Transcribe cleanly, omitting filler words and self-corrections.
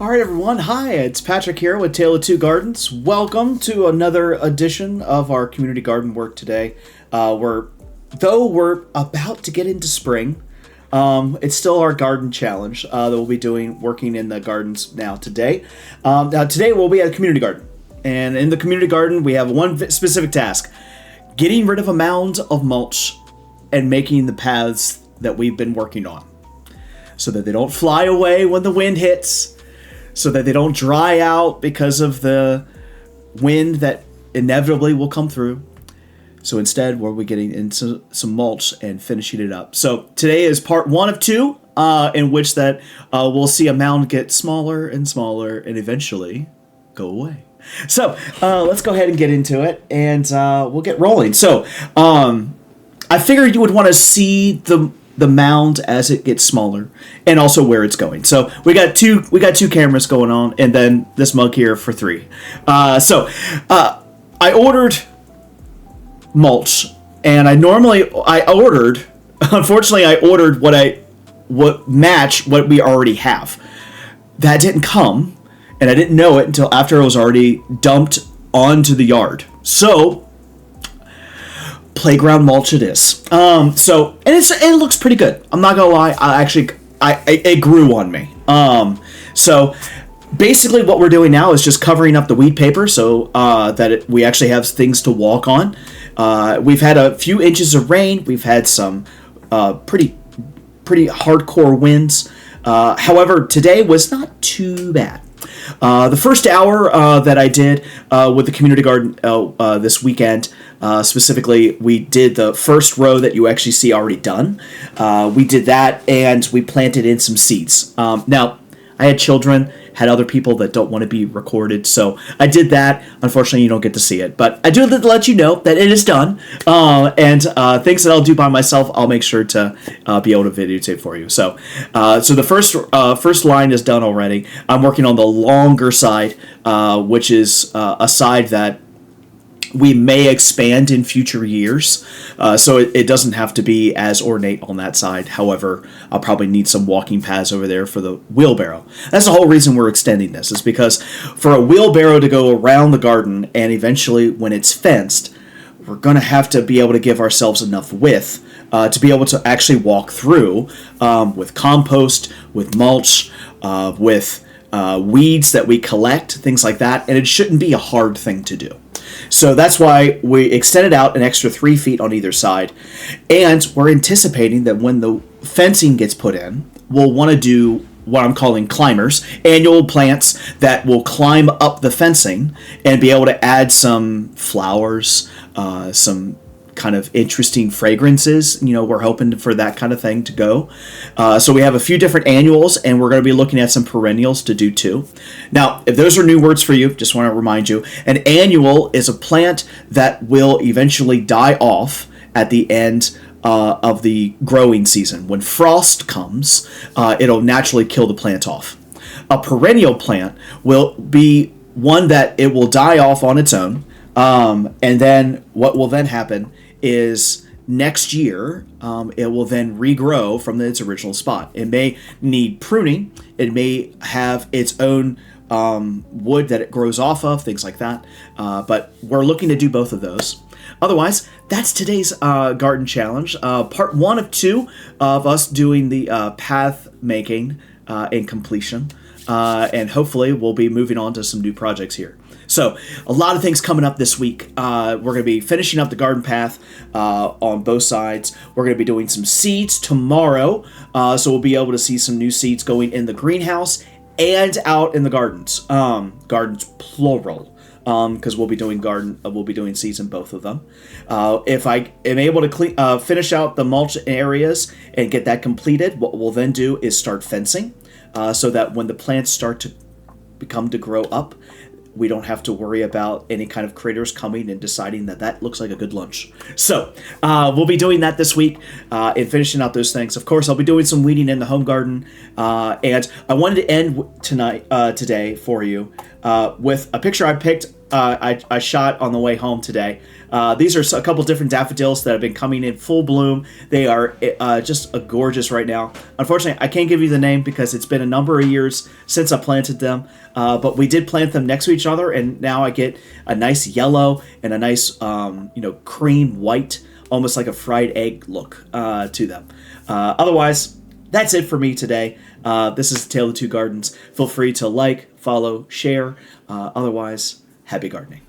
All right, everyone. Hi, it's Patrick here with Tale of Two Gardens. Welcome to another edition of our community garden work today. Though we're about to get into spring, it's still our garden challenge that we'll be working in the gardens now today. Now today we'll be at a community garden, and in the community garden we have one specific task: getting rid of a mound of mulch and making the paths that we've been working on, so that they don't fly away when the wind hits, so that they don't dry out because of the wind that inevitably will come through. So instead, we'll be getting into some mulch and finishing it up. So today is part one of two, in which that we'll see a mound get smaller and smaller and eventually go away. So let's go ahead and get into it, and we'll get rolling. So I figured you would want to see the mound as it gets smaller, and also where it's going. So we got two cameras going on, and then this mug here for three. I ordered mulch, and unfortunately I ordered what matched what we already have. That didn't come, and I didn't know it until after it was already dumped onto the yard. So playground mulch it is. It looks pretty good. I'm not gonna lie. It grew on me. So basically, what we're doing now is just covering up the weed paper so that we actually have things to walk on. We've had a few inches of rain. We've had some pretty hardcore winds. However, today was not too bad. The first hour that I did with the community garden this weekend, specifically, we did the first row that you actually see already done. We did that, and we planted in some seeds. Now, I had children, had other people that don't want to be recorded, so I did that. Unfortunately, you don't get to see it, but I do let you know that it is done. And things that I'll do by myself, I'll make sure to be able to videotape for you. So the first line is done already. I'm working on the longer side, which is a side that we may expand in future years, so it doesn't have to be as ornate on that side. However, I'll probably need some walking paths over there for the wheelbarrow. That's the whole reason we're extending this, is because for a wheelbarrow to go around the garden, and eventually when it's fenced, we're going to have to be able to give ourselves enough width to be able to actually walk through with compost, with mulch, with weeds that we collect, things like that, and it shouldn't be a hard thing to do. So that's why we extended out an extra 3 feet on either side, and we're anticipating that when the fencing gets put in, we'll want to do what I'm calling climbers, annual plants that will climb up the fencing and be able to add some flowers, some kind of interesting fragrances. We're hoping for that kind of thing to go. So we have a few different annuals, and we're going to be looking at some perennials to do too. Now, if those are new words for you, just want to remind you, an annual is a plant that will eventually die off at the end of the growing season. When frost comes, it'll naturally kill the plant off. A perennial plant will be one that it will die off on its own, and then what will then happen is next year it will then regrow from its original spot. It may need pruning. It may have its own wood that it grows off of, things like that. But we're looking to do both of those. Otherwise, that's today's garden challenge. Part one of two of us doing the path making and completion. And hopefully we'll be moving on to some new projects here. So, a lot of things coming up this week. We're going to be finishing up the garden path on both sides. We're going to be doing some seeds tomorrow. So we'll be able to see some new seeds going in the greenhouse and out in the gardens. Gardens plural. Because we'll be doing seeds in both of them. If I am able to finish out the mulch areas and get that completed, what we'll then do is start fencing, so that when the plants start to grow up, we don't have to worry about any kind of critters coming and deciding that looks like a good lunch. So we'll be doing that this week and finishing out those things. Of course, I'll be doing some weeding in the home garden. And I wanted to end today for you with a picture I picked I shot on the way home today. These are a couple different daffodils that have been coming in full bloom. They are just gorgeous right now. Unfortunately, I can't give you the name because it's been a number of years since I planted them. But we did plant them next to each other, and now I get a nice yellow and a nice cream white, almost like a fried egg look to them. Otherwise, that's it for me today. This is Tale of Two Gardens. Feel free to like, follow, share. Otherwise, happy gardening.